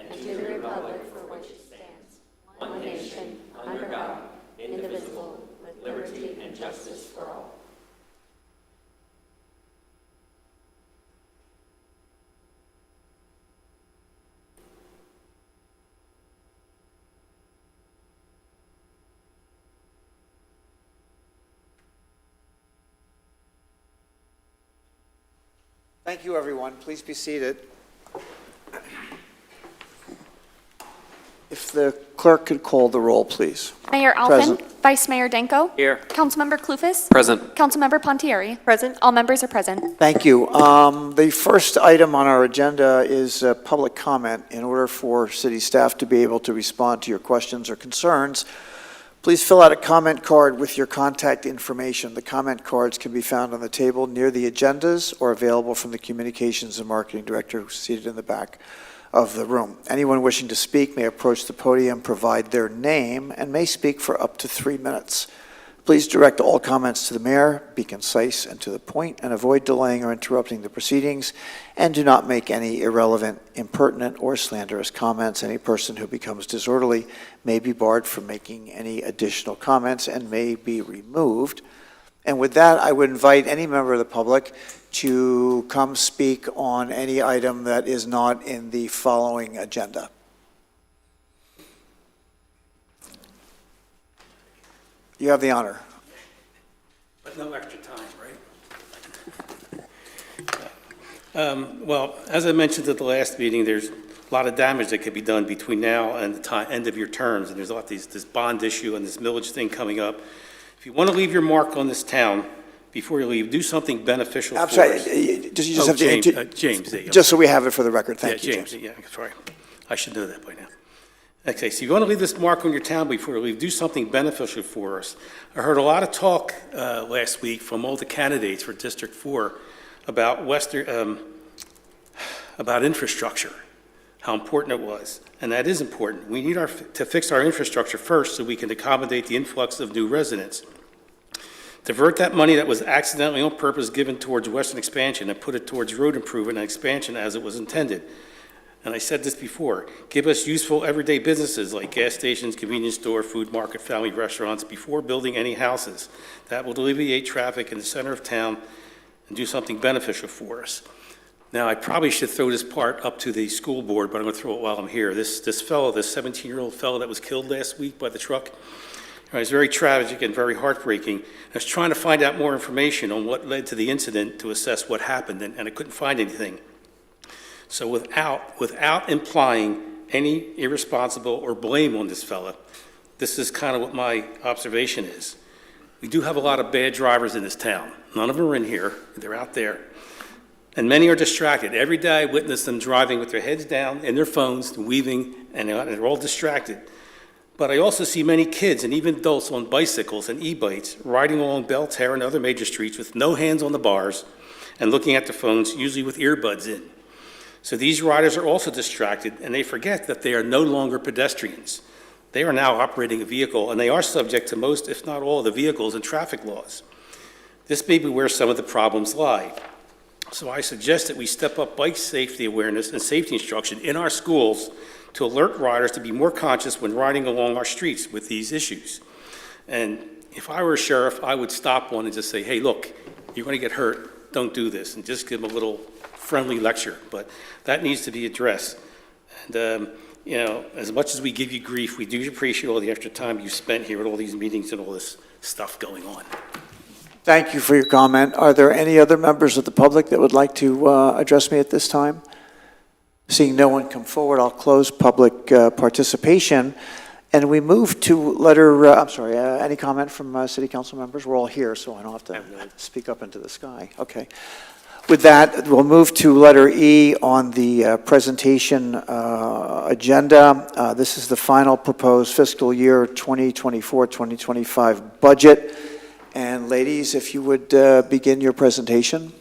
and to the republic for which it stands, one nation, under God, indivisible, with liberty and justice for all. Thank you, everyone. Please be seated. If the clerk could call the roll, please. Mayor Alfin. Present. Vice Mayor Danko. Here. Councilmember Clufus. Present. Councilmember Pontieri. Present. All members are present. Thank you. The first item on our agenda is public comment. In order for city staff to be able to respond to your questions or concerns, please fill out a comment card with your contact information. The comment cards can be found on the table near the agendas or available from the Communications and Marketing Director who's seated in the back of the room. Anyone wishing to speak may approach the podium, provide their name, and may speak for up to 3 minutes. Please direct all comments to the mayor, be concise and to the point, and avoid delaying or interrupting the proceedings, and do not make any irrelevant, impertinent, or slanderous comments. Any person who becomes disorderly may be barred from making any additional comments and may be removed. And with that, I would invite any member of the public to come speak on any item that is not in the following agenda. You have the honor. But no extra time, right? Well, as I mentioned at the last meeting, there's a lot of damage that could be done between now and the end of your terms, and there's a lot of this bond issue and this millage thing coming up. If you want to leave your mark on this town, before you leave, do something beneficial for us. You just have James, to, James, there you go. just so we have it for the record. Thank you, James. Yeah, sorry. I should know that by now. Okay, so you want to leave this mark on your town before you leave, do something beneficial for us. I heard a lot of talk last week from all the candidates for District 4 about about infrastructure, how important it was. And that is important. We need to fix our infrastructure first so we can accommodate the influx of new residents. Divert that money that was accidentally on purpose given towards Western expansion and put it towards road improvement and expansion as it was intended. And I said this before, give us useful everyday businesses like gas stations, convenience store, food market, family restaurants before building any houses. That will alleviate traffic in the center of town and do something beneficial for us. Now, I probably should throw this part up to the school board, but I'm going to throw it while I'm here. This fellow, this 17-year-old fellow that was killed last week by the truck, it was very tragic and very heartbreaking. I was trying to find out more information on what led to the incident to assess what happened, and I couldn't find anything. So without implying any irresponsible or blame on this fella, this is kind of what my observation is. We do have a lot of bad drivers in this town. None of them are in here. They're out there. And many are distracted. Every day I witness them driving with their heads down in their phones, weaving, and they're all distracted. But I also see many kids and even adults on bicycles and e-bikes riding along Belterre and other major streets with no hands on the bars and looking at their phones, usually with earbuds in. So these riders are also distracted, and they forget that they are no longer pedestrians. They are now operating a vehicle, and they are subject to most, if not all, of the vehicles and traffic laws. This may be where some of the problems lie. So I suggest that we step up bike safety awareness and safety instruction in our schools to alert riders to be more conscious when riding along our streets with these issues. And if I were a sheriff, I would stop one and just say, hey, look, you're going to get hurt. Don't do this, and just give them a little friendly lecture. But that needs to be addressed. And, you know, as much as we give you grief, we do appreciate all the extra time you spent here at all these meetings and all this stuff going on. Thank you for your comment. Are there any other members of the public that would like to address me at this time? Seeing no one come forward, I'll close public participation. And we move to letter, any comment from city council members? We're all here, so I don't have to speak up into the sky. Okay. With that, we'll move to letter E on the presentation agenda. This is the final proposed fiscal year 2024-2025 budget. And ladies, if you would begin your presentation.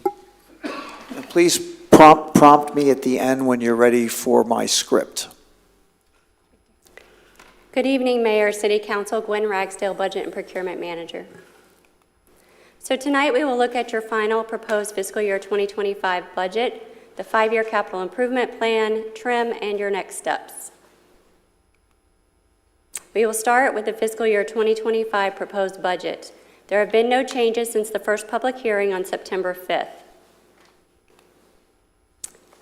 And please prompt me at the end when you're ready for my script. Good evening, Mayor, City Council, Gwen Ragsdale, Budget and Procurement Manager. So tonight we will look at your final proposed fiscal year 2025 budget. the 5-year capital improvement plan, trim, and your next steps. We will start with the fiscal year 2025 proposed budget. There have been no changes since the first public hearing on September 5th.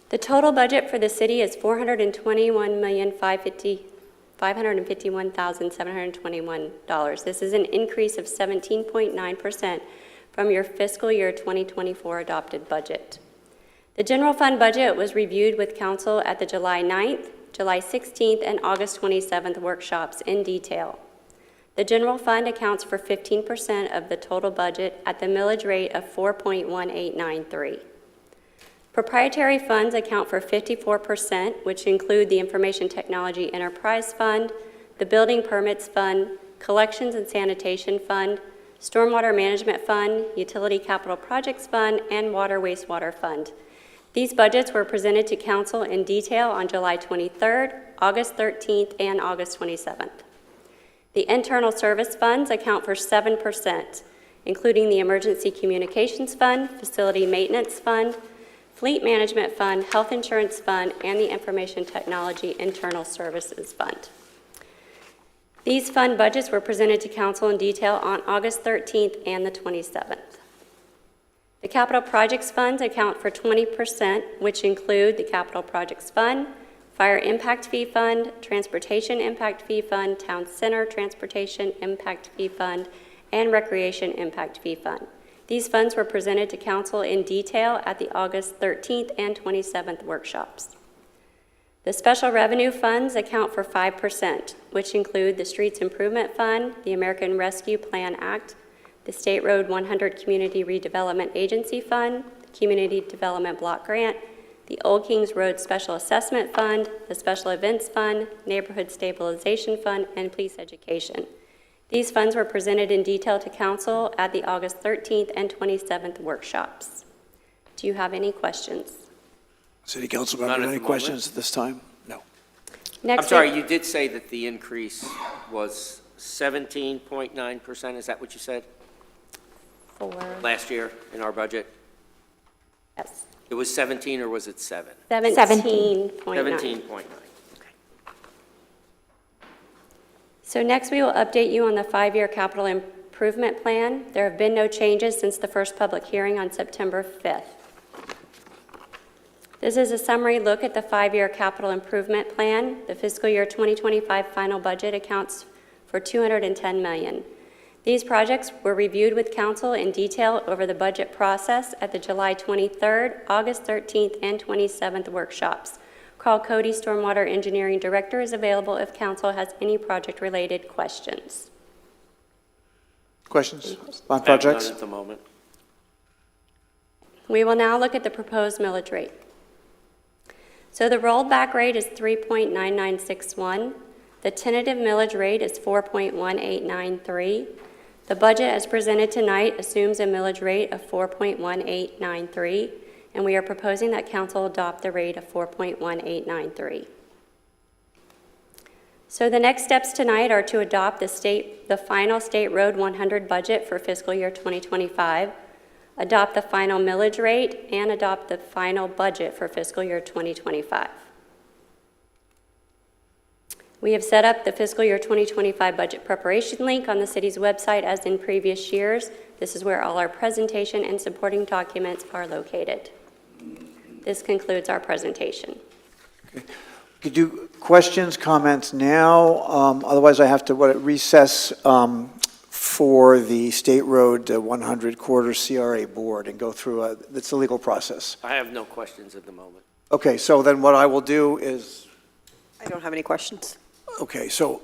The total budget for the city is $421,551,721. This is an increase of 17.9% from your fiscal year 2024 adopted budget. The general fund budget was reviewed with council at the July 9th, July 16th, and August 27th workshops in detail. The general fund accounts for 15% of the total budget at the millage rate of 4.1893. Proprietary funds account for 54%, which include the Information Technology Enterprise Fund, the Building Permits Fund, Collections and Sanitation Fund, Stormwater Management Fund, Utility Capital Projects Fund, and Water Wastewater Fund. These budgets were presented to council in detail on July 23rd, August 13th, and August 27th. The internal service funds account for 7%, including the Emergency Communications Fund, Facility Maintenance Fund, Fleet Management Fund, Health Insurance Fund, and the Information Technology Internal Services Fund. These fund budgets were presented to council in detail on August 13th and the 27th. The capital projects funds account for 20%, which include the Capital Projects Fund, Fire Impact Fee Fund, Transportation Impact Fee Fund, Town Center Transportation Impact Fee Fund, and Recreation Impact Fee Fund. These funds were presented to council in detail at the August 13th and 27th workshops. The special revenue funds account for 5%, which include the Streets Improvement Fund, the American Rescue Plan Act, the State Road 100 Community Redevelopment Agency Fund, the Community Development Block Grant, the Old Kings Road Special Assessment Fund, the Special Events Fund, Neighborhood Stabilization Fund, and Police Education. These funds were presented in detail to council at the August 13th and 27th workshops. Do you have any questions? City Council None members, at any the questions at this time? No. Next, I'm sorry, you did say that the increase was 17.9%, is that what you said, for, last year in our budget? yes, It was 17 or was it 7? 17.9. 17.9. So next, we will update you on the 5-year capital improvement plan. There have been no changes since the first public hearing on September 5th. This is a summary look at the 5-year capital improvement plan. The fiscal year 2025 final budget accounts for $210 million. These projects were reviewed with council in detail over the budget process at the July 23rd, August 13th, and 27th workshops. Carl Cody, Stormwater Engineering Director, is available if council has any project-related questions. Questions on I have projects? none at the moment. We will now look at the proposed millage rate. So the rolled back rate is 3.9961. The tentative millage rate is 4.1893. The budget as presented tonight assumes a millage rate of 4.1893, and we are proposing that council adopt the rate of 4.1893. So the next steps tonight are to adopt the final State Road 100 budget for fiscal year 2025, adopt the final millage rate, and adopt the final budget for fiscal year 2025. We have set up the fiscal year 2025 budget preparation link on the city's website as in previous years. This is where all our presentation and supporting documents are located. This concludes our presentation. Okay. Could you questions, comments now? Otherwise, I have to recess for the State Road 100 Corridor CRA Board and go through it's a legal process. I have no questions at the moment. Okay, so then what I will do is, I don't have any questions. okay, so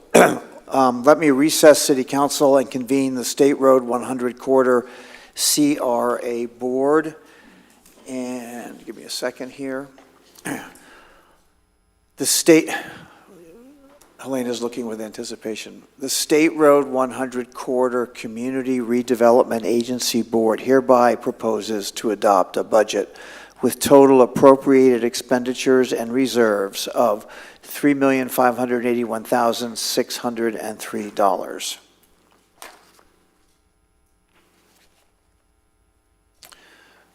let me recess City Council and convene the State Road 100 Corridor CRA Board. And give me a second here. The state, Helena's looking with anticipation. The State Road 100 Corridor Community Redevelopment Agency Board hereby proposes to adopt a budget with total appropriated expenditures and reserves of $3,581,603.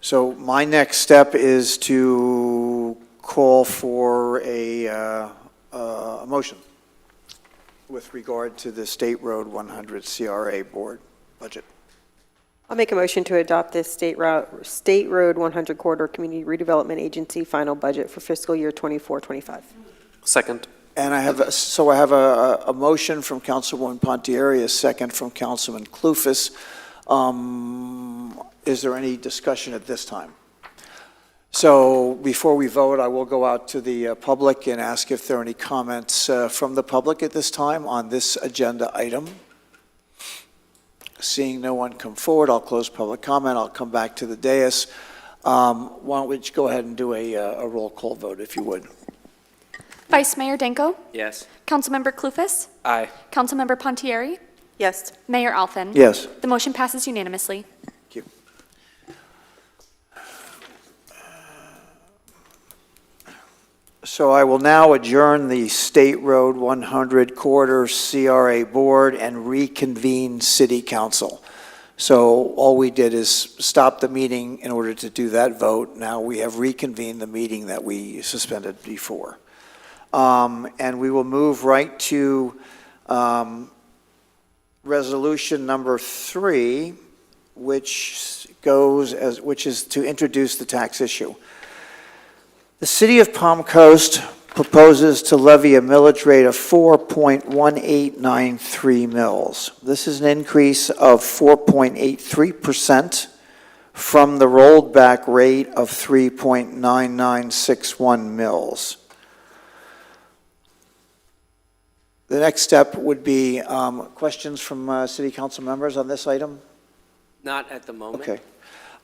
So my next step is to call for a motion with regard to the State Road 100 CRA Board budget. I'll make a motion to adopt this State Road 100 Corridor Community Redevelopment Agency final budget for fiscal year 24-25. Second. And I have a motion from Councilwoman Pontieri, a second from Councilman Clufus. Is there any discussion at this time? So before we vote, I will go out to the public and ask if there are any comments from the public at this time on this agenda item. Seeing no one come forward, I'll close public comment. I'll come back to the dais. Why don't we just go ahead and do a roll call vote, if you would? Vice Mayor Danko, Yes. Councilmember Clufus, Aye. Councilmember Pontieri, Yes. Mayor Alfin. Yes. The motion passes unanimously. Thank you. So I will now adjourn the State Road 100 Corridor CRA Board and reconvene City Council. So all we did is stop the meeting in order to do that vote. Now we have reconvened the meeting that we suspended before. And we will move right to resolution number 3, which is to introduce the tax issue. The City of Palm Coast proposes to levy a millage rate of 4.1893 mils. This is an increase of 4.83% from the rolled back rate of 3.9961 mils. The next step would be questions from City Council members on this item? Not at the moment. Okay.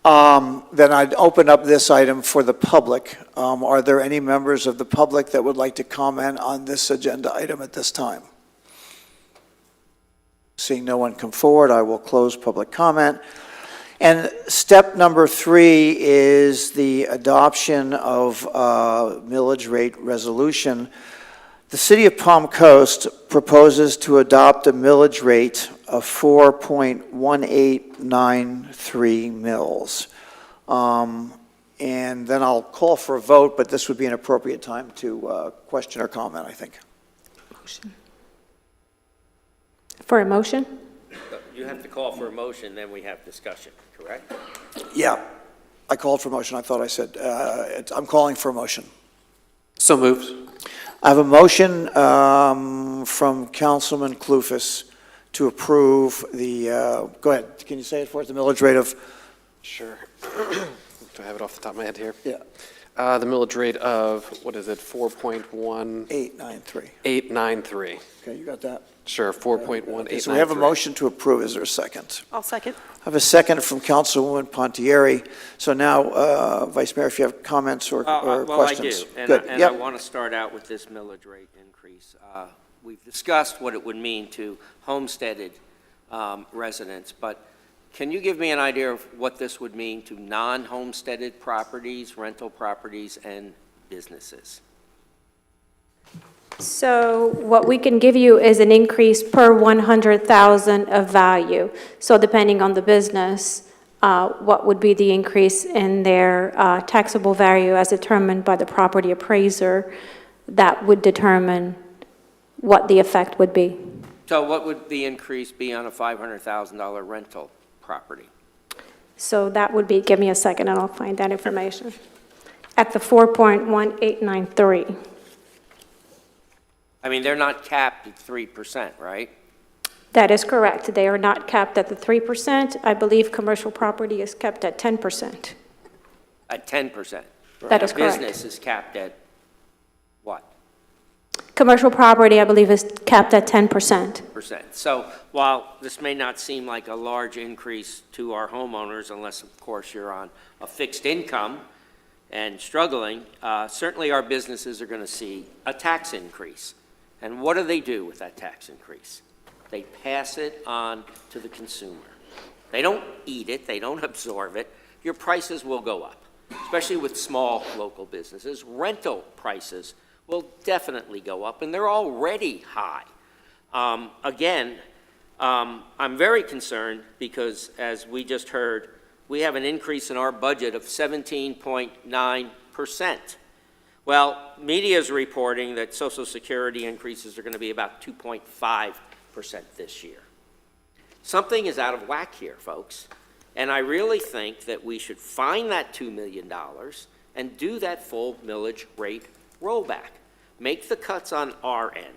Then I'd open up this item for the public. Are there any members of the public that would like to comment on this agenda item at this time? Seeing no one come forward, I will close public comment. And step number 3 is the adoption of millage rate resolution. The City of Palm Coast proposes to adopt a millage rate of 4.1893 mils. And then I'll call for a vote, but this would be an appropriate time to question or comment, I think. For a motion? You have to call for a motion, then we have discussion, correct? Yeah, I called for motion. I thought I said, I'm calling for a motion. So moved. I have a motion from Councilman Clufus to approve the, go ahead, can you say it for us, the millage rate of? Sure. Do I have it off the top of my head here? Yeah. The millage rate of, what is it, 4.1893? 893. Okay, you got that? Sure, 4.1893. Okay, so we have a motion to approve. Is there a second? I'll second. I have a second from Councilwoman Pontieri. So now, Vice Mayor, if you have comments or questions. Well, I do, Good. and Yep. I want to start out with this millage rate increase. We've discussed what it would mean to homesteaded residents, but can you give me an idea of what this would mean to non-homesteaded properties, rental properties, and businesses? So what we can give you is an increase per 100,000 of value. So depending on the business, what would be the increase in their taxable value as determined by the property appraiser, that would determine what the effect would be. So what would the increase be on a $500,000 rental property? So that would be, give me a second and I'll find that information. At the 4.1893. I mean, they're not capped at 3%, right? That is correct. They are not capped at the 3%. I believe commercial property is capped at 10%. At 10%. That is correct. Business is capped at what? Commercial property, I believe, is capped at 10%. So while this may not seem like a large increase to our homeowners, unless, of course, you're on a fixed income and struggling, certainly our businesses are going to see a tax increase. And what do they do with that tax increase? They pass it on to the consumer. They don't eat it. They don't absorb it. Your prices will go up, especially with small local businesses. Rental prices will definitely go up, and they're already high. I'm very concerned because, as we just heard we have an increase in our budget of 17.9%. Well, media is reporting that Social Security increases are going to be about 2.5% this year. Something is out of whack here, folks. And I really think that we should find that $2 million and do that full millage rate rollback. Make the cuts on our end.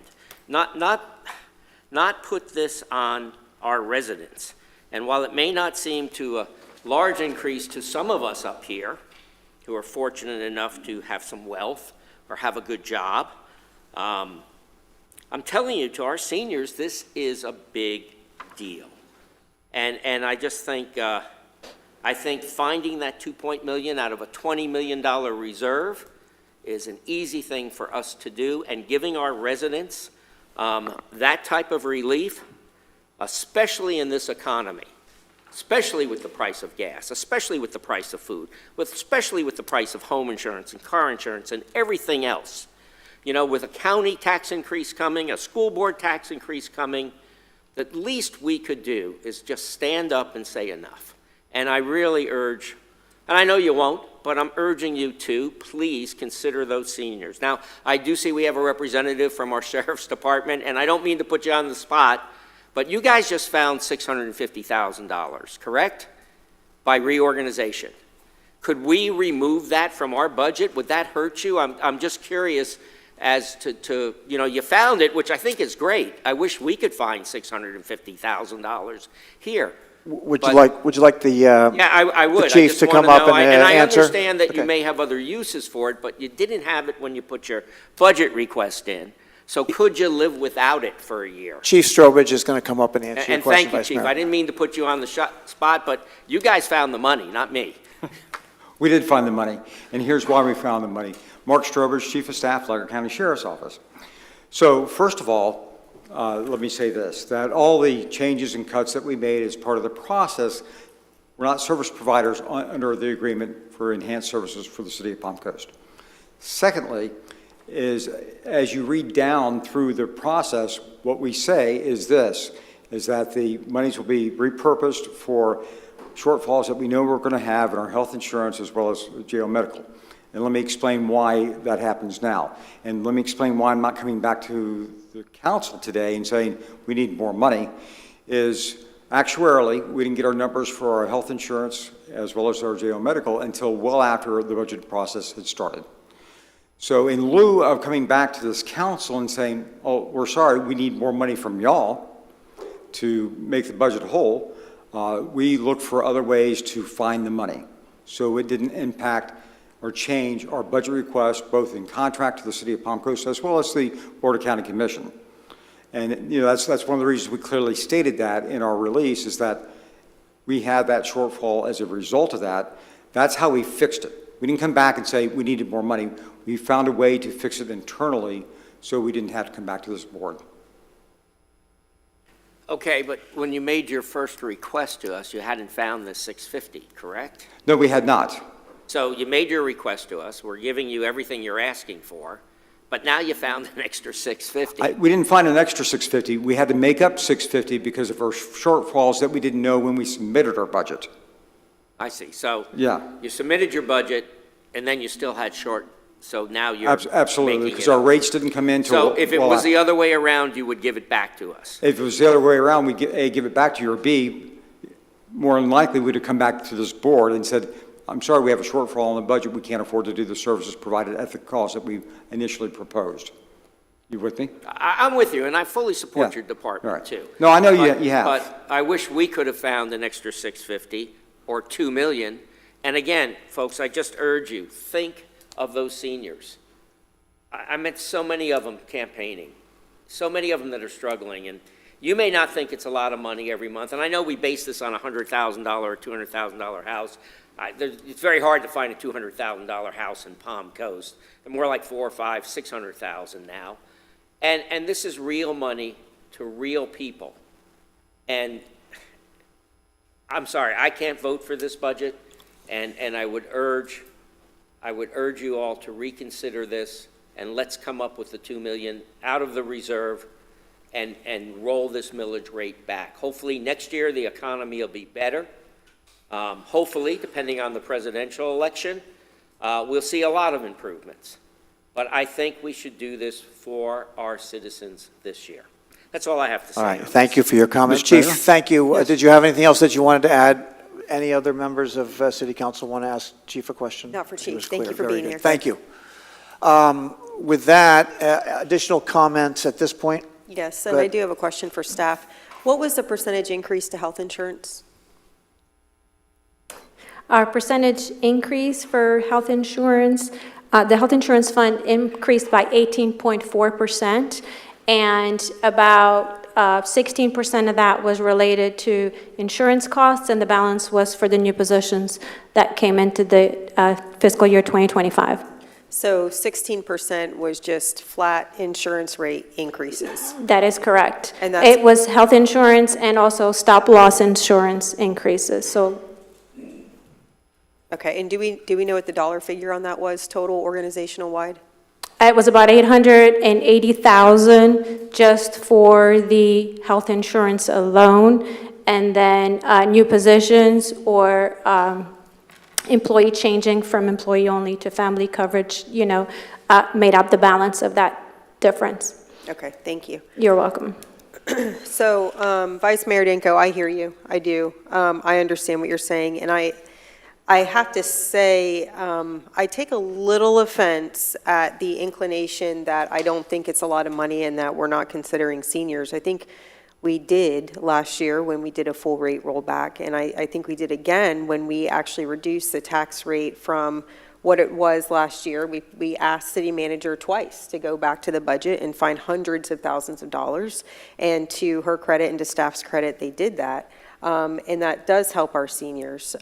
Not put this on our residents. And while it may not seem to a large increase to some of us up here, who are fortunate enough to have some wealth or have a good job, I'm telling you, to our seniors, this is a big deal. And I just think, I think finding that $2 million out of a $20 million reserve is an easy thing for us to do, and giving our residents that type of relief, especially in this economy, especially with the price of gas, especially with the price of food, especially with the price of home insurance and car insurance and everything else. You know, with a county tax increase coming, a school board tax increase coming, the least we could do is just stand up and say enough. And I really urge, and I know you won't, but I'm urging you to please consider those seniors. Now, I do see we have a representative from our sheriff's department, and I don't mean to put you on the spot, but you guys just found $650,000, correct? By reorganization. Could we remove that from our budget? Would that hurt you? I'm just curious as to, you know, you found it, which I think is great. I wish we could find $650,000 here. Would But- you like the, Yeah, I would. the chief I just to wanna come up know. and And I answer? understand that you Okay. may have other uses for it, but you didn't have it when you put your budget request in. So could you live without it for a year? Chief Strobridge is going to come up and answer your And question, thank you, Vice Chief. Mayor. I didn't mean to put you on the spot, but you guys found the money, not me. We did find the money, and here's why we found the money. Mark Strobridge, Chief of Staff, Laker County Sheriff's Office. So first of all, let me say this, that all the changes and cuts that we made as part of the process, we're not service providers under the agreement for enhanced services for the city of Palm Coast. Secondly, is as you read down through the process, what we say is this, is that the monies will be repurposed for shortfalls that we know we're going to have in our health insurance as well as jail medical. And let me explain why that happens now. And let me explain why I'm not coming back to the council today and saying we need more money, is actuarially, we didn't get our numbers for our health insurance as well as our jail medical until well after the budget process had started. So in lieu of coming back to this council and saying, oh, we're sorry, we need more money from y'all to make the budget whole, we looked for other ways to find the money. So it didn't impact or change our budget request, both in contract to the city of Palm Coast as well as the Board of County Commission. And you know, that's one of the reasons we clearly stated that in our release, is that we had that shortfall as a result of that. That's how we fixed it. We didn't come back and say we needed more money. We found a way to fix it internally so we didn't have to come back to this board. Okay, but when you made your first request to us, you hadn't found the 650, correct? No, we had not. So you made your request to us, we're giving you everything you're asking for, but now you found an extra 650. We didn't find an extra 650. We had to make up 650 because of our shortfalls that we didn't know when we submitted our budget. I see, so Yeah. you submitted your budget, and then you still had short, so now you're Absolutely, making because it our up. rates didn't come in till So if it well was after. the other way around, you would give it back to us? If it was the other way around, we'd A, give it back to you, or B, more than likely, we'd have come back to this board and said, I'm sorry, we have a shortfall in the budget, we can't afford to do the services provided at the cost that we initially proposed. You with me? I'm with you, and I fully support Yeah. your All department, right. too. No, I know But- you have. But I wish we could have found an extra 650 or 2 million. And again, folks, I just urge you, think of those seniors. I met so many of them campaigning, so many of them that are struggling, and you may not think it's a lot of money every month, and I know we base this on a $100,000 or $200,000 house. It's very hard to find a $200,000 house in Palm Coast. They're more like $400,000, $500,000, $600,000 now. And this is real money to real people. And I'm sorry, I can't vote for this budget, and I would urge you all to reconsider this, and let's come up with the 2 million out of the reserve and roll this millage rate back. Hopefully next year the economy will be better, Hopefully, depending on the presidential election, we'll see a lot of improvements. But I think we should do this for our citizens this year. That's all I have to say. All right, on thank this. you for your comments. Mr. Chief, Mayor? thank you. Did you have anything else that you wanted to add? Any other members of City Council want to ask Chief a question? Not for It Chief. was Thank clear. you for Very being good. here. Thank you. With that, additional comments at this point? Yes, Go and I ahead. do have a question for staff. What was the percentage increase to health insurance? Our percentage increase for health insurance, the health insurance fund increased by 18.4%, and about 16% of that was related to insurance costs, and the balance was for the new positions that came into the fiscal year 2025. So 16% was just flat insurance rate increases. That is correct. And that's- It was health insurance and also stop-loss insurance increases, so Okay, and do we know what the dollar figure on that was, total organizational wide? it was about $880,000 just for the health insurance alone, and then new positions or employee changing from employee only to family coverage, made up the balance of that difference. Okay, thank you. You're welcome. So, Vice Mayor Danko, I hear you, I do. I understand what you're saying, and I have to say, I take a little offense at the inclination that I don't think it's a lot of money and that we're not considering seniors. I think we did last year when we did a full rate rollback, and I think we did again when we actually reduced the tax rate from what it was last year. We asked city manager twice to go back to the budget and find hundreds of thousands of dollars, and to her credit and to staff's credit, they did that, and that does help our seniors.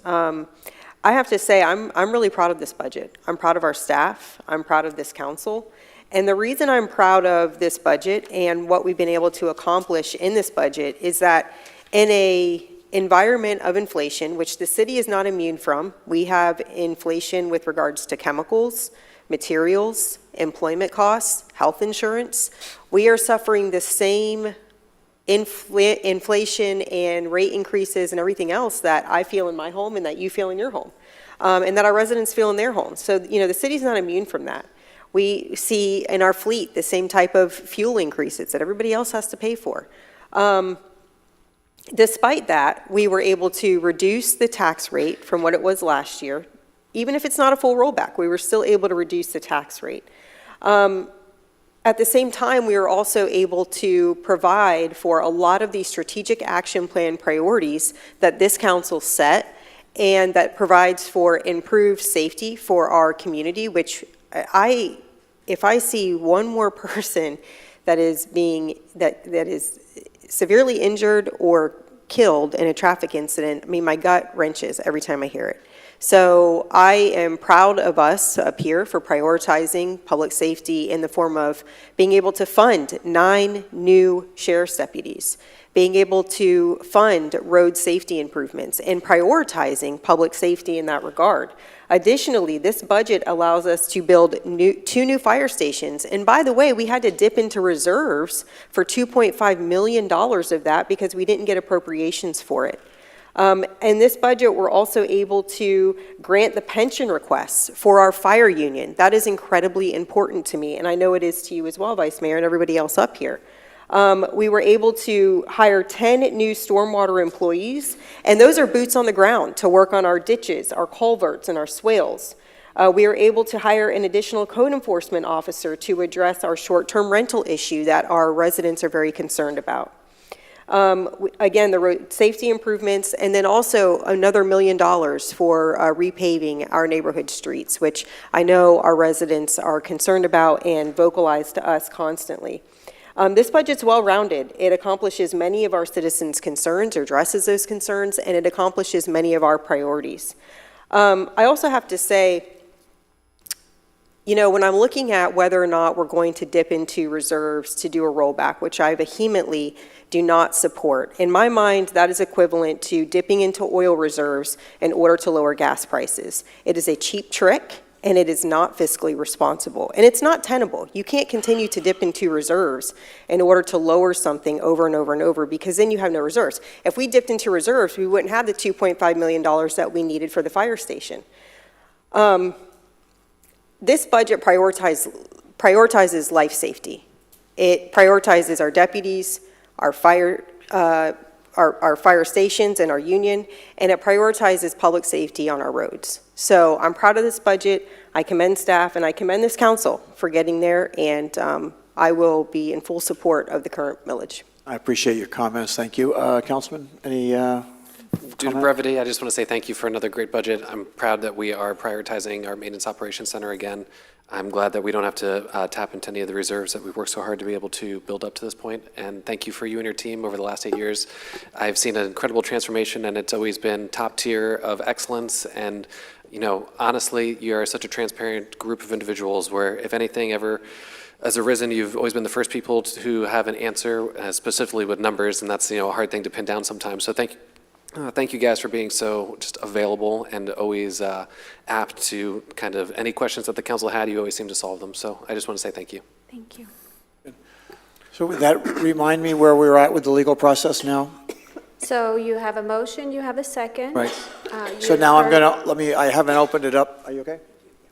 I have to say, I'm really proud of this budget. I'm proud of our staff. I'm proud of this council. And the reason I'm proud of this budget and what we've been able to accomplish in this budget is that in an environment of inflation, which the city is not immune from, we have inflation with regards to chemicals, materials, employment costs, health insurance. We are suffering the same inflation and rate increases and everything else that I feel in my home and that you feel in your home, and that our residents feel in their homes. So, the city's not immune from that. We see in our fleet the same type of fuel increases that everybody else has to pay for. Despite that, we were able to reduce the tax rate from what it was last year. Even if it's not a full rollback, we were still able to reduce the tax rate. At the same time, we were also able to provide for a lot of these strategic action plan priorities that this council set, and that provides for improved safety for our community, which if I see one more person that is severely injured or killed in a traffic incident, I mean, my gut wrenches every time I hear it. So I am proud of us up here for prioritizing public safety in the form of being able to fund 9 new sheriff's deputies, being able to fund road safety improvements, and prioritizing public safety in that regard. Additionally, this budget allows us to build 2 new fire stations. And by the way, we had to dip into reserves for $2.5 million of that because we didn't get appropriations for it. In this budget, we're also able to grant the pension requests for our fire union. That is incredibly important to me, and I know it is to you as well, Vice Mayor, and everybody else up here. We were able to hire 10 new stormwater employees, and those are boots on the ground to work on our ditches, our culverts, and our swales. We were able to hire an additional code enforcement officer to address our short-term rental issue that our residents are very concerned about. Again, the road safety improvements, and then also another $1 million for repaving our neighborhood streets, which I know our residents are concerned about and vocalize to us constantly. This budget's well-rounded. It accomplishes many of our citizens' concerns, or addresses those concerns, and it accomplishes many of our priorities. I also have to say, when I'm looking at whether or not we're going to dip into reserves to do a rollback, which I vehemently do not support, in my mind, that is equivalent to dipping into oil reserves in order to lower gas prices. It is a cheap trick, and it is not fiscally responsible, and it's not tenable. You can't continue to dip into reserves in order to lower something over and over and over, because then you have no reserves. If we dipped into reserves, we wouldn't have the $2.5 million that we needed for the fire station. This budget prioritizes life safety. It prioritizes our deputies, our fire stations and our union, and it prioritizes public safety on our roads. So I'm proud of this budget. I commend staff and I commend this council for getting there, and I will be in full support of the current millage. I appreciate your comments. Thank you. Councilman, any Due to brevity, I just want to say thank you for another great budget. I'm proud that we are prioritizing our Maintenance Operations Center again. I'm glad that we don't have to tap into any of the reserves that we've worked so hard to be able to build up to this point. And thank you for you and your team over the last 8 years. I've seen an incredible transformation, and it's always been top tier of excellence. And, you know, honestly, you are such a transparent group of individuals where if anything ever has arisen, you've always been the first people to have an answer, specifically with numbers, and that's, you know, a hard thing to pin down sometimes. So thank you. Thank you guys for being so just available and always apt to kind of any questions that the council had, you always seem to solve them. So I just want to say thank you. Thank you. So would that remind me where we're at with the legal process now? So you have a motion, you have a second. Right. You So now I'm are- going to, I haven't opened it up. Are you okay?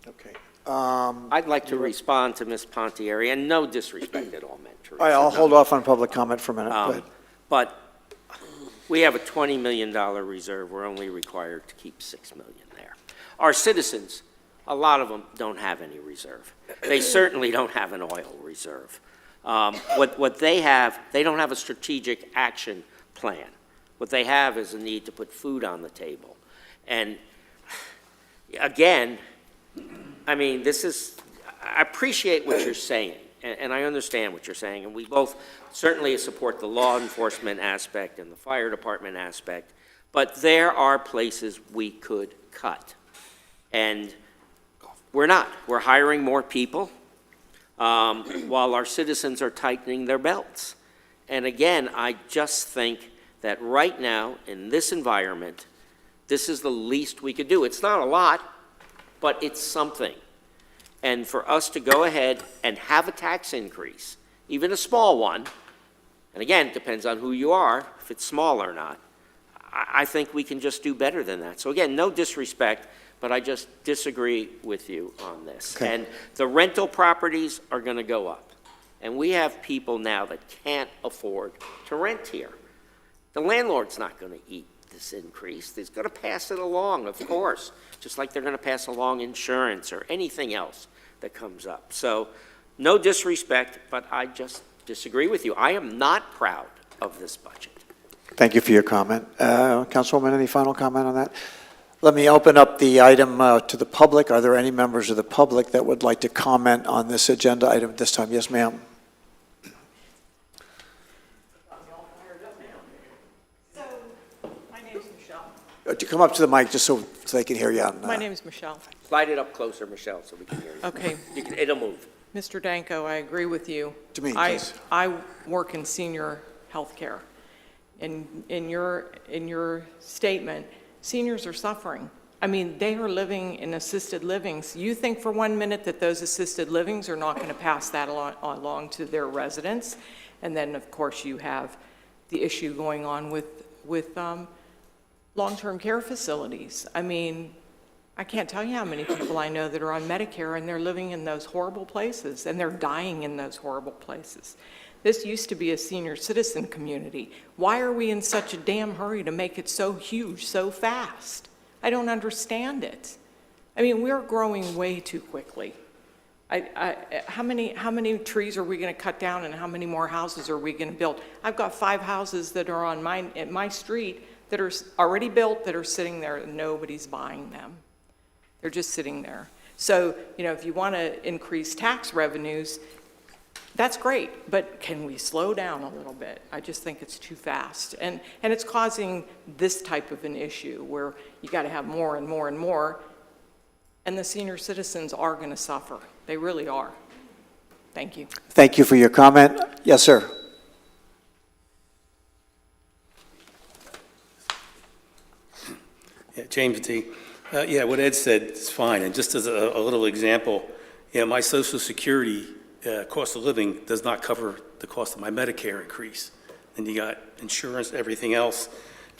Okay. I'd like to respond to Ms. Pontieri, and no disrespect at all meant, Teresa. All right, I'll no. hold off on public comment for a minute. Go ahead. But we have a $20 million reserve. We're only required to keep $6 million there. Our citizens, a lot of them don't have any reserve. They certainly don't have an oil reserve. What they have, they don't have a strategic action plan. What they have is a need to put food on the table. And again, I mean, I appreciate what you're saying, and I understand what you're saying, and we both certainly support the law enforcement aspect and the fire department aspect, but there are places we could cut. And we're not. We're hiring more people while our citizens are tightening their belts. And again, I just think that right now, in this environment, this is the least we could do. It's not a lot, but it's something. And for us to go ahead and have a tax increase, even a small one, and again, it depends on who you are, if it's small or not, I think we can just do better than that. So again, no disrespect, but I just disagree with you on this. Okay. And the rental properties are going to go up. And we have people now that can't afford to rent here. The landlord's not going to eat this increase. He's going to pass it along, of course, just like they're going to pass along insurance or anything else that comes up. So no disrespect, but I just disagree with you. I am not proud of this budget. Thank you for your comment. Councilwoman, any final comment on that? Let me open up the item to the public. Are there any members of the public that would like to comment on this agenda item at this time? Yes, ma'am. My name's Michelle. Come up to the mic just so they can hear you. My name's Michelle. Slide it up closer, Michelle, so we can hear you. Okay, It'll move. Mr. Danko, I agree with you. To me, please. I work in senior health care. In your statement, seniors are suffering. I mean, they are living in assisted livings. You think for 1 minute that those assisted livings are not going to pass that along to their residents? And then, of course, you have the issue going on with long-term care facilities. I mean, I can't tell you how many people I know that are on Medicare and they're living in those horrible places and they're dying in those horrible places. This used to be a senior citizen community. Why are we in such a damn hurry to make it so huge so fast? I don't understand it. I mean, we're growing way too quickly. How many trees are we going to cut down and how many more houses are we going to build? I've got 5 houses that are on my street that are already built that are sitting there and nobody's buying them. They're just sitting there. So, you know, if you want to increase tax revenues, that's great, but can we slow down a little bit? I just think it's too fast. And it's causing this type of an issue where you got to have more and more and more, and the senior citizens are going to suffer. They really are. Thank you. Thank you for your comment. Yes, sir. Yeah, James T. Yeah, what Ed said is fine, and just as a little example, my Social Security cost of living does not cover the cost of my Medicare increase. And you got insurance, everything else,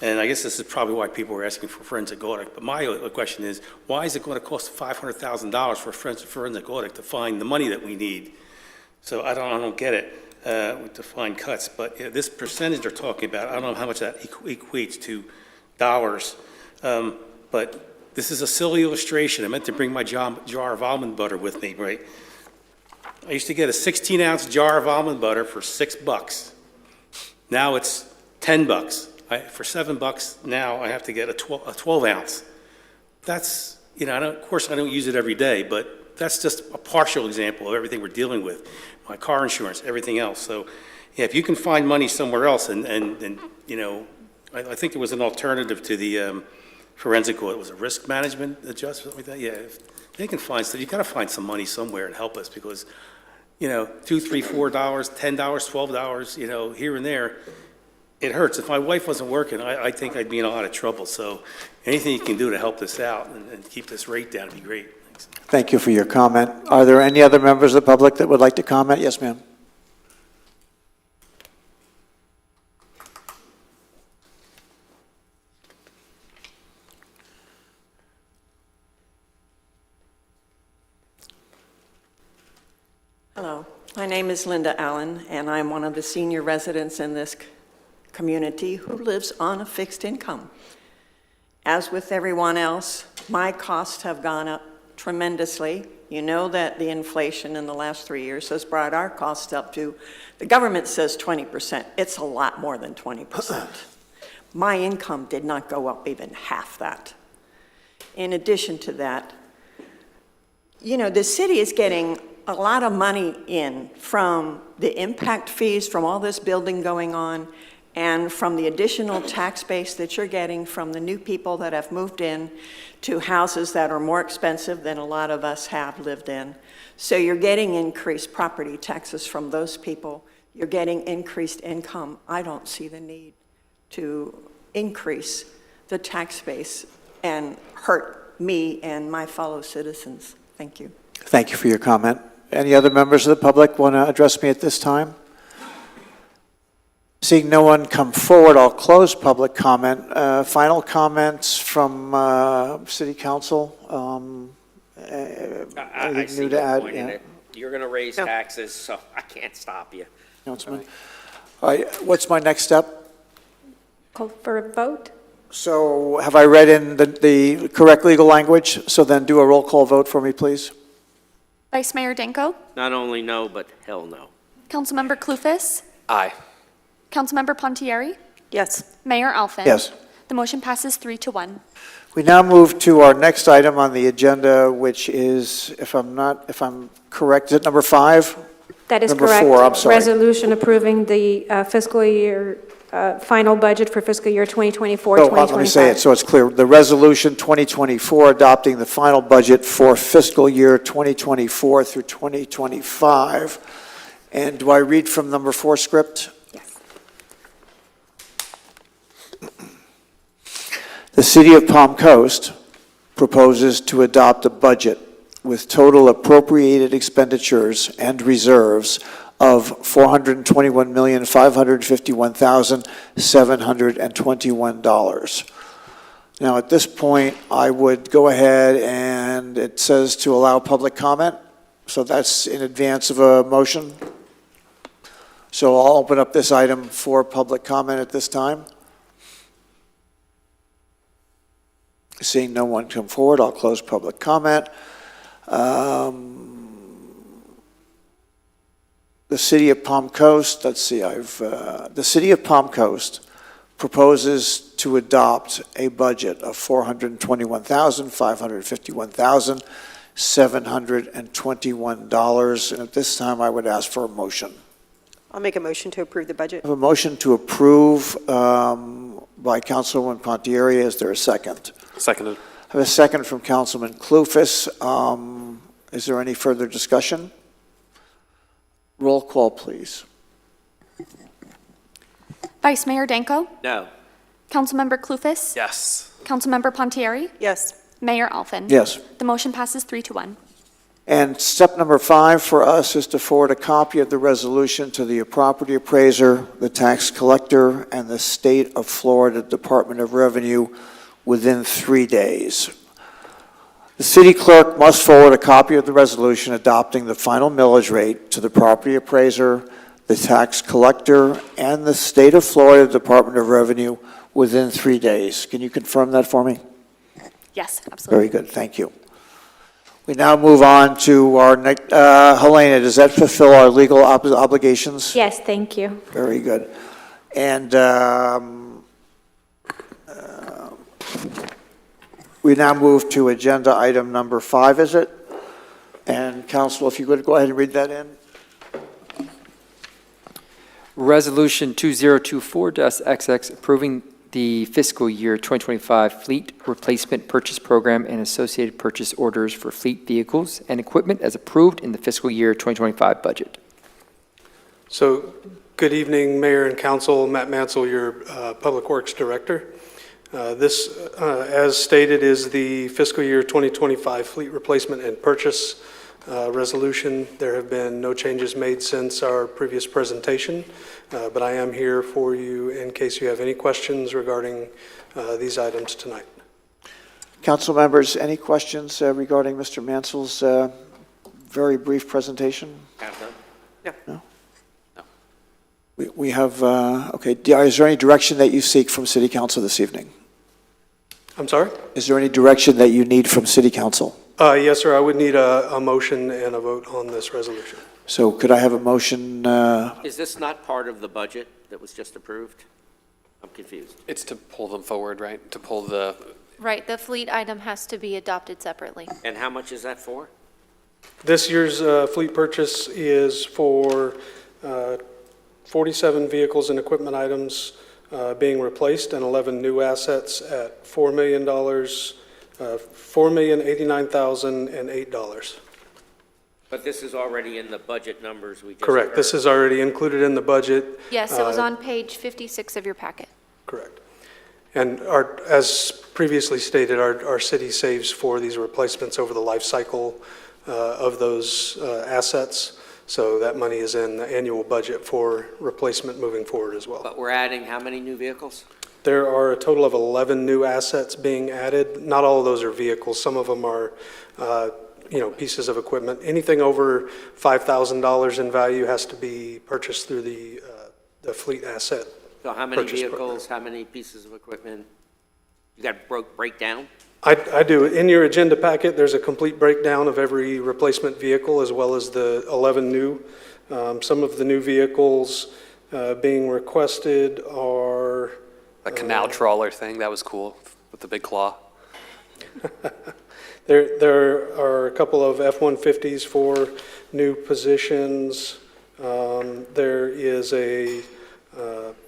and I guess this is probably why people are asking for forensic audit. But my question is, why is it going to cost $500,000 for a forensic audit to find the money that we need? So I don't get it to find cuts, but this percentage they're talking about, I don't know how much that equates to dollars, but this is a silly illustration. I meant to bring my jar of almond butter with me, right? I used to get a 16-ounce jar of almond butter for $6. Now it's $10. For $7 now, I have to get a 12-ounce. That's, of course, I don't use it every day, but that's just a partial example of everything we're dealing with. My car insurance, everything else. So, yeah, if you can find money somewhere else, and I think there was an alternative to the forensic audit. It was a risk management adjustment, like that. Yeah, if they can find, so you got to find some money somewhere and help us, because, $2, $3, $4, $10, $12, here and there, it hurts. If my wife wasn't working, I think I'd be in a lot of trouble. So anything you can do to help this out and keep this rate down would be great. Thanks. Thank you for your comment. Are there any other members of the public that would like to comment? Yes, ma'am. Hello, my name is Linda Allen, and I'm one of the senior residents in this community who lives on a fixed income. As with everyone else, my costs have gone up tremendously. You know that the inflation in the last 3 years has brought our costs up to, the government says 20%. It's a lot more than 20%. My income did not go up even half that. In addition to that, the city is getting a lot of money in from the impact fees from all this building going on, and from the additional tax base that you're getting from the new people that have moved in to houses that are more expensive than a lot of us have lived in. So you're getting increased property taxes from those people. You're getting increased income. I don't see the need to increase the tax base and hurt me and my fellow citizens. Thank you. Thank you for your comment. Any other members of the public want to address me at this time? Seeing no one come forward, I'll close public comment. Final comments from City Council? I see new to your add? point in Yeah. it. You're going to raise taxes, so I can't stop you. Councilman? All right, what's my next step? Call for a vote? So have I read in the correct legal language? So then do a roll call vote for me, please. Vice Mayor Danko, Not only no, but hell no. Councilmember Clufus, Aye. Councilmember Pontieri, Yes. Mayor Alfin. Yes. The motion passes 3-1. We now move to our next item on the agenda, which is, if I'm correct, is it number 5? That is Number correct. 4, I'm sorry. Resolution approving the fiscal year, final budget for fiscal year 2024, Oh, 2025. let me say it so it's clear. The resolution 2024 adopting the final budget for fiscal year 2024 through 2025. And do I read from number 4 script? Yes. The City of Palm Coast proposes to adopt a budget with total appropriated expenditures and reserves of $421,551,721. Now, at this point, I would go ahead and it says to allow public comment. So that's in advance of a motion. So I'll open up this item for public comment at this time. Seeing no one come forward, I'll close public comment. The City of Palm Coast, let's see, the City of Palm Coast proposes to adopt a budget of $421,551,721. And at this time, I would ask for a motion. I'll make a motion to approve the budget. I have a motion to approve by Councilwoman Pontieri. Is there a second? Seconded. I have a second from Councilman Clufus. Is there any further discussion? Roll call, please. Vice Mayor Danko, No. Councilmember Clufus, Yes. Councilmember Pontieri, Yes. Mayor Alfin. Yes. The motion passes 3 to 1. And step number 5 for us is to forward a copy of the resolution to the property appraiser, the tax collector, and the State of Florida Department of Revenue within 3 days. The city clerk must forward a copy of the resolution adopting the final millage rate to the property appraiser, the tax collector, and the State of Florida Department of Revenue within 3 days. Can you confirm that for me? Yes, absolutely. Very good, thank you. We now move on to our next, Helena, does that fulfill our legal obligations? Yes, thank you. Very good. And we now move to agenda item number 5, is it? And counsel, if you could go ahead and read that in. Resolution 2024-XX approving the fiscal year 2025 fleet replacement purchase program and associated purchase orders for fleet vehicles and equipment as approved in the fiscal year 2025 budget. So, good evening, Mayor and Council. Matt Mansell, your Public Works Director. This, as stated, is the fiscal year 2025 fleet replacement and purchase resolution. There have been no changes made since our previous presentation, but I am here for you in case you have any questions regarding these items tonight. Council members, any questions regarding Mr. Mansell's very brief presentation? Have them? Yeah. No? We have, okay, is there any direction that you seek from City Council this evening? I'm sorry? Is there any direction that you need from City Council? Yes, sir. I would need a motion and a vote on this resolution. So could I have a motion? Is this not part of the budget that was just approved? I'm confused. It's to pull them forward, right? To pull the, Right, the fleet item has to be adopted separately. And how much is that for? This year's fleet purchase is for 47 vehicles and equipment items being replaced and 11 new assets at $4 million, $4,089,008. But this is already in the budget numbers we just Correct. heard. This is already included in the budget. Yes, it was on page 56 of your packet. Correct. And as previously stated, our city saves for these replacements over the life cycle of those assets. So that money is in the annual budget for replacement moving forward as well. But we're adding how many new vehicles? There are a total of 11 new assets being added. Not all of those are vehicles. Some of them are, pieces of equipment. Anything over $5,000 in value has to be purchased through the fleet asset. So how many Purchase vehicles, program. how many pieces of equipment? You got breakdown? I do. In your agenda packet, there's a complete breakdown of every replacement vehicle as well as the 11 new. Some of the new vehicles being requested are... a canal trawler thing, that was cool, with the big claw. There are a couple of F-150s for new positions. There is a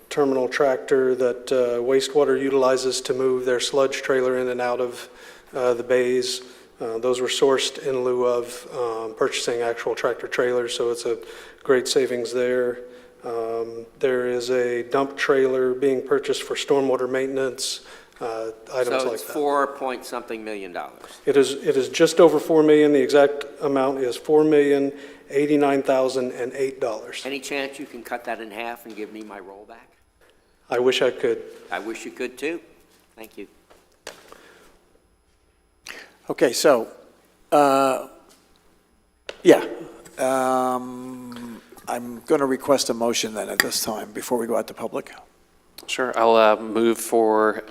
terminal tractor that wastewater utilizes to move their sludge trailer in and out of the bays. Those were sourced in lieu of purchasing actual tractor trailers, so it's a great savings there. There is a dump trailer being purchased for stormwater maintenance, items So like it's that. 4-point-something million dollars. It is just over $4 million. The exact amount is $4,089,008. Any chance you can cut that in half and give me my rollback? I wish I could. I wish you could too. Thank you. Okay, so, I'm going to request a motion then at this time before we go out to public. Sure, I'll move for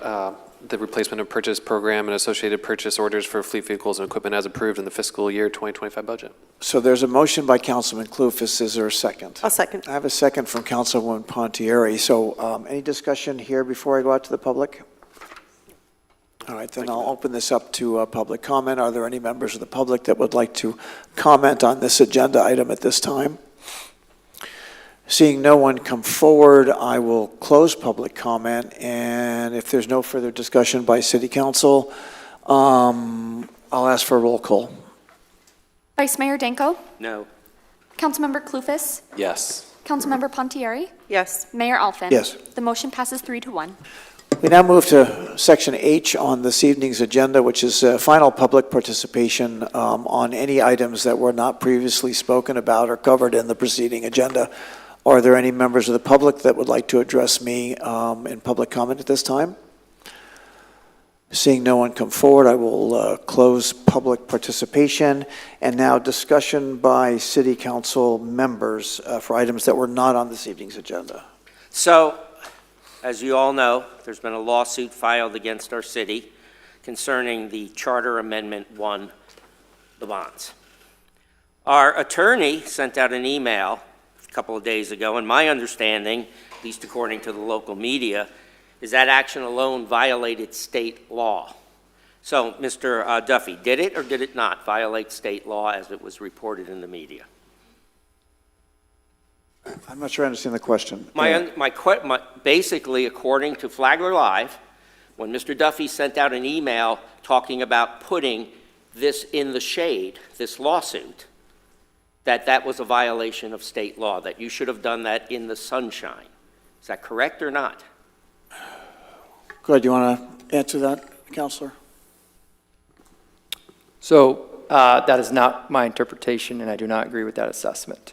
the replacement and purchase program and associated purchase orders for fleet vehicles and equipment as approved in the fiscal year 2025 budget. So there's a motion by Councilman Clufus. Is there a second? I'll second. I have a second from Councilwoman Pontieri. So any discussion here before I go out to the public? All right, then I'll open this up to public comment. Are there any members of the public that would like to comment on this agenda item at this time? Seeing no one come forward, I will close public comment, and if there's no further discussion by City Council, I'll ask for a roll call. Vice Mayor Danko, No. Councilmember Clufus, Yes. Councilmember Pontieri, Yes. Mayor Alfin. Yes. The motion passes 3 to 1. We now move to Section H on this evening's agenda, which is final public participation on any items that were not previously spoken about or covered in the preceding agenda. Are there any members of the public that would like to address me in public comment at this time? Seeing no one come forward, I will close public participation. And now discussion by city council members for items that were not on this evening's agenda. So, as you all know, there's been a lawsuit filed against our city concerning the Charter Amendment 1, the bonds. Our attorney sent out an email a couple of days ago, and my understanding, at least according to the local media, is that action alone violated state law. So, Mr. Duffy, did it or did it not violate state law as it was reported in the media? I'm not sure I understand the question. Basically, according to Flagler Live, when Mr. Duffy sent out an email talking about putting this in the shade, this lawsuit, that was a violation of state law, that you should have done that in the sunshine. Is that correct or not? Good. You want to answer that, Counselor? So that is not my interpretation, and I do not agree with that assessment.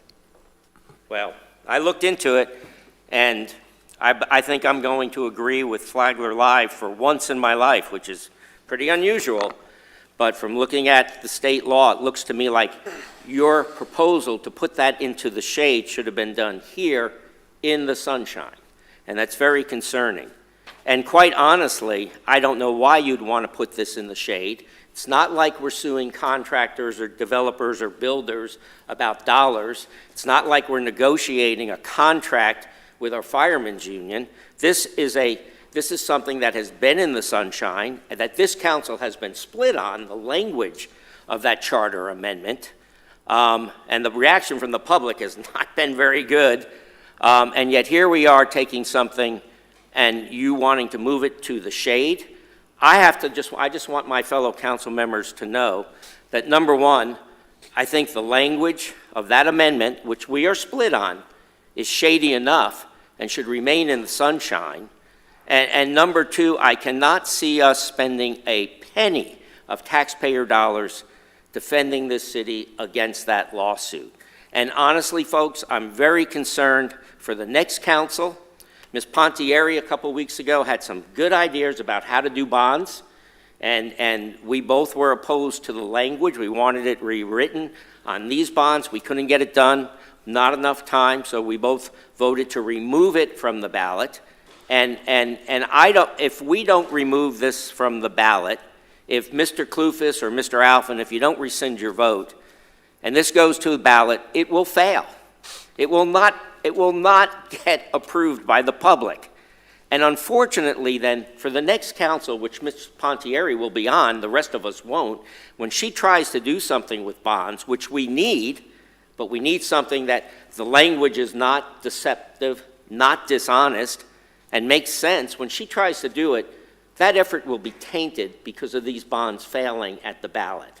Well, I looked into it, and I think I'm going to agree with Flagler Live for once in my life, which is pretty unusual. But from looking at the state law, it looks to me like your proposal to put that into the shade should have been done here in the sunshine. And that's very concerning. And quite honestly, I don't know why you'd want to put this in the shade. It's not like we're suing contractors or developers or builders about dollars. It's not like we're negotiating a contract with our firemen's union. This is something that has been in the sunshine and that this council has been split on, the language of that charter amendment. And the reaction from the public has not been very good. And yet here we are taking something and you wanting to move it to the shade. I just want my fellow council members to know that, number one, I think the language of that amendment, which we are split on, is shady enough and should remain in the sunshine. And number two, I cannot see us spending a penny of taxpayer dollars defending this city against that lawsuit. And honestly, folks, I'm very concerned for the next council. Ms. Pontieri, a couple weeks ago, had some good ideas about how to do bonds, and we both were opposed to the language. We wanted it rewritten on these bonds. We couldn't get it done, not enough time, so we both voted to remove it from the ballot. And if we don't remove this from the ballot, if Mr. Kloufis or Mr. Alphen, if you don't rescind your vote, and this goes to the ballot, it will fail. It will not get approved by the public. And unfortunately then, for the next council, which Ms. Pontieri will be on, the rest of us won't, when she tries to do something with bonds, which we need, but we need something that the language is not deceptive, not dishonest, and makes sense, when she tries to do it, that effort will be tainted because of these bonds failing at the ballot.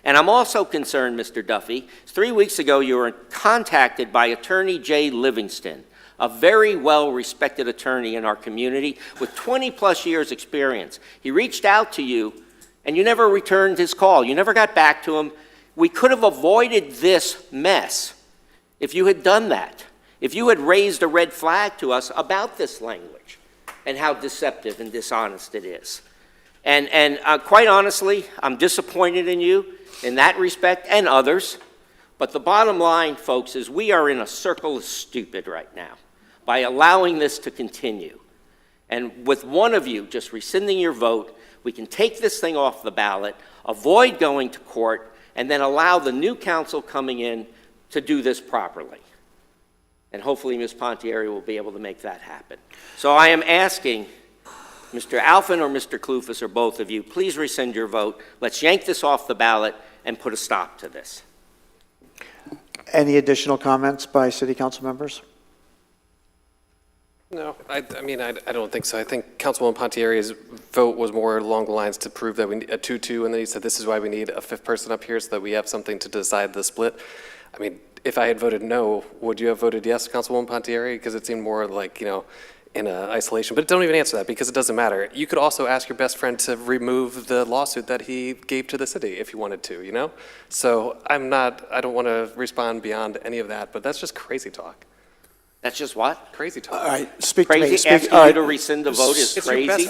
And I'm also concerned, Mr. Duffy, 3 weeks ago you were contacted by Attorney Jay Livingston, a very well-respected attorney in our community with 20-plus years experience. He reached out to you, and you never returned his call. You never got back to him. We could have avoided this mess if you had done that, if you had raised a red flag to us about this language and how deceptive and dishonest it is. And quite honestly, I'm disappointed in you in that respect and others. But the bottom line, folks, is we are in a circle of stupid right now by allowing this to continue. And with one of you just rescinding your vote, we can take this thing off the ballot, avoid going to court, and then allow the new council coming in to do this properly. And hopefully Ms. Pontieri will be able to make that happen. So I am asking Mr. Alphen or Mr. Kloufis or both of you, please rescind your vote. Let's yank this off the ballot and put a stop to this. Any additional comments by city council members? No, I don't think so. I think Councilwoman Pontieri's vote was more along the lines to prove that we need a 2-2, and then he said this is why we need a fifth person up here so that we have something to decide the split. I mean, if I had voted no, would you have voted yes, Councilwoman Pontieri? Because it seemed more like, in isolation. But don't even answer that because it doesn't matter. You could also ask your best friend to remove the lawsuit that he gave to the city if you wanted to, you know? So I don't want to respond beyond any of that, but that's just crazy talk. That's just what? Crazy talk. All right, speak to me. Crazy, Speak- asking all you right. to rescind the vote is It's your best crazy?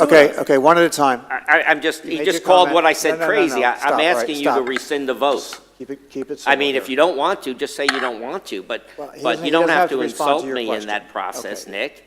friend. Okay, one at a time. I'm just, he Made just your called comment. what I said No, crazy. Stop, I'm all right, asking you to stop. rescind the vote. Keep it I simple mean, here. if you don't want to, just say you don't want to, but Well, he but doesn't- you he don't doesn't have to respond insult to your me in question. that process, Okay. Nick.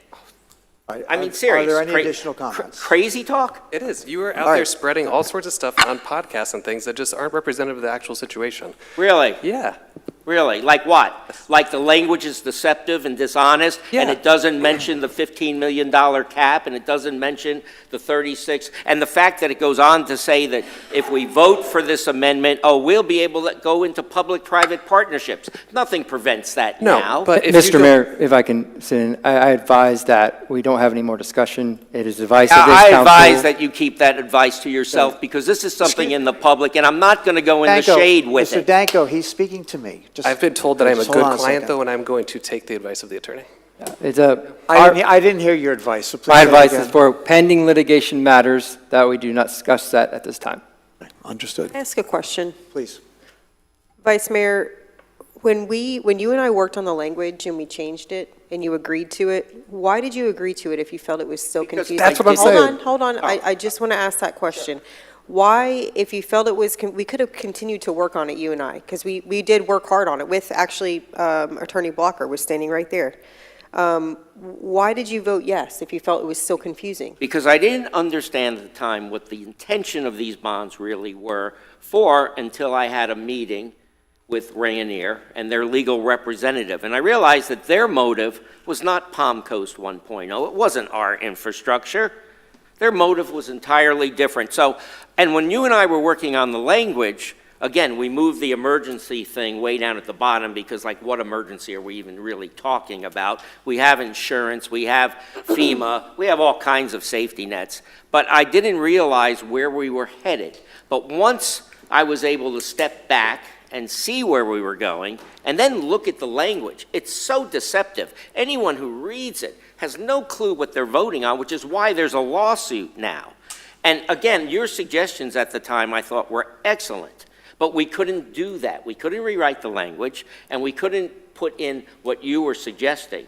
All right, I mean, are serious. there any additional comments? Crazy talk? It is. You are out All there right. spreading all sorts of stuff on podcasts and things that just aren't representative of the actual situation. Really? Yeah. Really? Like what? Like the language is deceptive and dishonest, and Yeah. it doesn't mention the $15 million cap, and it doesn't mention the 36, and the fact that it goes on to say that if we vote for this amendment, we'll be able to go into public-private partnerships. Nothing prevents that No, now. but if you Mr. don't- Mayor, if I can sit in, I advise that we don't have any more discussion. It is advice of this I council. advise that you keep that advice to yourself, because this is something in the public, and I'm not going to go in the shade with Mr. it. Danko, he's speaking to me. Just- I've been told that I'm a just hold on good client, second. though, and I'm going to take the advice of the attorney. It's I didn't hear your advice, so please my say it advice is again. for pending litigation matters that we do not discuss that at this time. Understood. Can I ask a question? Please. Vice Mayor, when you and I worked on the language and we changed it and you agreed to it, why did you agree to it if you felt it was so Because confusing? that's what I'm saying. Hold on. I just want to ask that question. Why, if you felt it was, we could have continued to work on it, you and I, because we did work hard on it with, actually, Attorney Blocker was standing right there. Why did you vote yes if you felt it was so confusing? Because I didn't understand at the time what the intention of these bonds really were for until I had a meeting with Rayonier and their legal representative. And I realized that their motive was not Palm Coast 1.0. It wasn't our infrastructure. Their motive was entirely different. So, and when you and I were working on the language, again, we moved the emergency thing way down at the bottom because, like, what emergency are we even really talking about? We have insurance, we have FEMA, we have all kinds of safety nets. But I didn't realize where we were headed. But once I was able to step back and see where we were going, and then look at the language, it's so deceptive. Anyone who reads it has no clue what they're voting on, which is why there's a lawsuit now. And again, your suggestions at the time I thought were excellent. But we couldn't do that. We couldn't rewrite the language, and we couldn't put in what you were suggesting.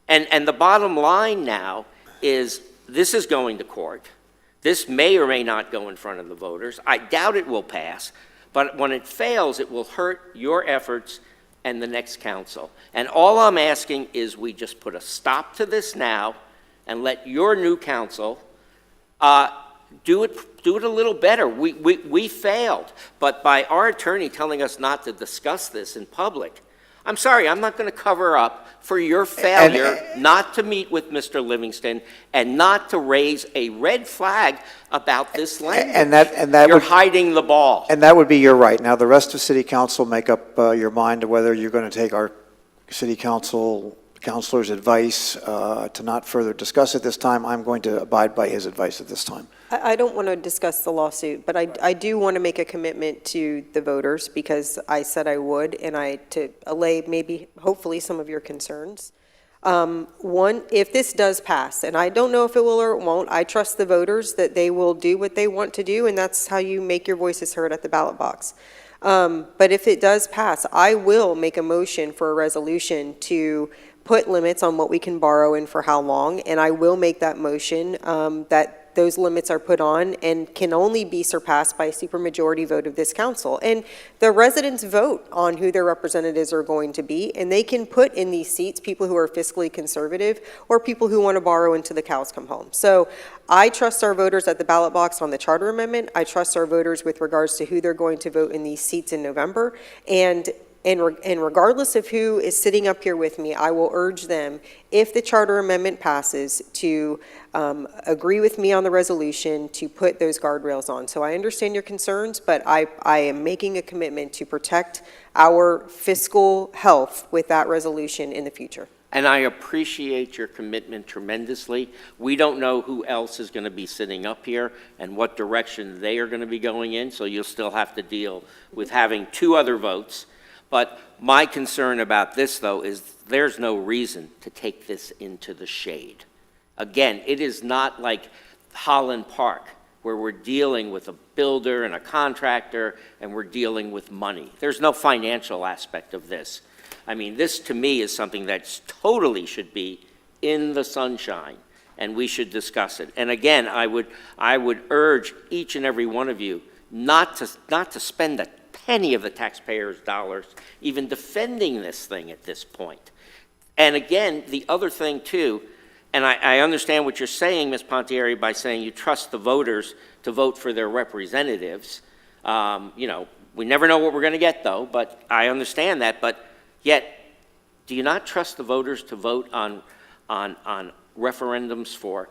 And the bottom line now is this is going to court. This may or may not go in front of the voters. I doubt it will pass, but when it fails, it will hurt your efforts and the next council. And all I'm asking is we just put a stop to this now and let your new council do it a little better. We failed, but by our attorney telling us not to discuss this in public, I'm sorry, I'm not going to cover up for your failure not to meet with Mr. Livingston and not to raise a red flag about this language. And that You're would, hiding the ball. and that would be your right. Now, the rest of city council make up your mind to whether you're going to take our city councilor's advice to not further discuss it this time. I'm going to abide by his advice at this time. I don't want to discuss the lawsuit, but I do want to make a commitment to the voters because I said I would, and to allay maybe, hopefully, some of your concerns. One, if this does pass, and I don't know if it will or it won't, I trust the voters that they will do what they want to do, and that's how you make your voices heard at the ballot box. But if it does pass, I will make a motion for a resolution to put limits on what we can borrow and for how long, and I will make that motion that those limits are put on and can only be surpassed by a supermajority vote of this council. And the residents vote on who their representatives are going to be, and they can put in these seats people who are fiscally conservative or people who want to borrow until the cows come home. So I trust our voters at the ballot box on the charter amendment. I trust our voters with regards to who they're going to vote in these seats in November. And regardless of who is sitting up here with me, I will urge them, if the charter amendment passes, to agree with me on the resolution to put those guardrails on. So I understand your concerns, but I am making a commitment to protect our fiscal health with that resolution in the future. And I appreciate your commitment tremendously. We don't know who else is going to be sitting up here and what direction they are going to be going in, so you'll still have to deal with having two other votes. But my concern about this, though, is there's no reason to take this into the shade. Again, it is not like Holland Park, where we're dealing with a builder and a contractor, and we're dealing with money. There's no financial aspect of this. I mean, this, to me, is something that totally should be in the sunshine, and we should discuss it. And again, I would urge each and every one of you not to spend a penny of the taxpayers' dollars even defending this thing at this point. And again, the other thing, too, and I understand what you're saying, Ms. Pontieri, by saying you trust the voters to vote for their representatives. You know, we never know what we're going to get, though, but I understand that. But yet, do you not trust the voters to vote on referendums for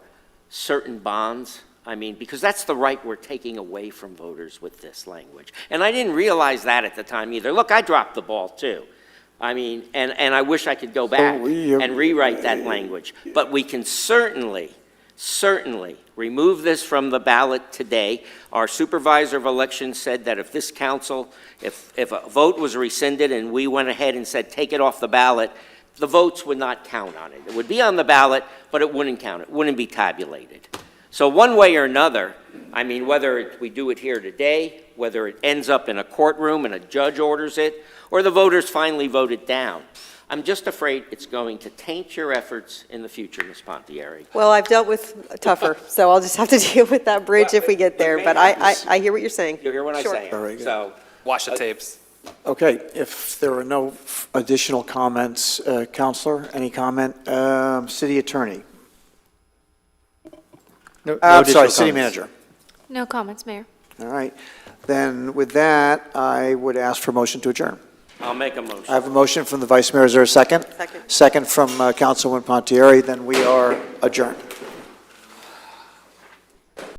certain bonds? I mean, because that's the right we're taking away from voters with this language. And I didn't realize that at the time either. Look, I dropped the ball, too. I mean, and I wish I could go back and rewrite that language. But we can certainly remove this from the ballot today. Our supervisor of elections said that if this council, if a vote was rescinded and we went ahead and said, take it off the ballot, the votes would not count on it. It would be on the ballot, but it wouldn't count. It wouldn't be tabulated. So one way or another, I mean, whether we do it here today, whether it ends up in a courtroom and a judge orders it, or the voters finally vote it down, I'm just afraid it's going to taint your efforts in the future, Ms. Pontieri. Well, I've dealt with tougher, so I'll just have to deal with that bridge if we get there. But I hear what you're saying. You hear what I'm Sure. saying? Very good. So, Watch the tapes. Okay, if there are no additional comments, Counselor, any comment? City Attorney? No I'm additional sorry, City comments. Manager. No comments, Mayor. All right. Then with that, I would ask for a motion to adjourn. I'll make a motion. I have a motion from the Vice Mayor. Is there a second? Second. Second from Councilwoman Pontieri. Then we are adjourned.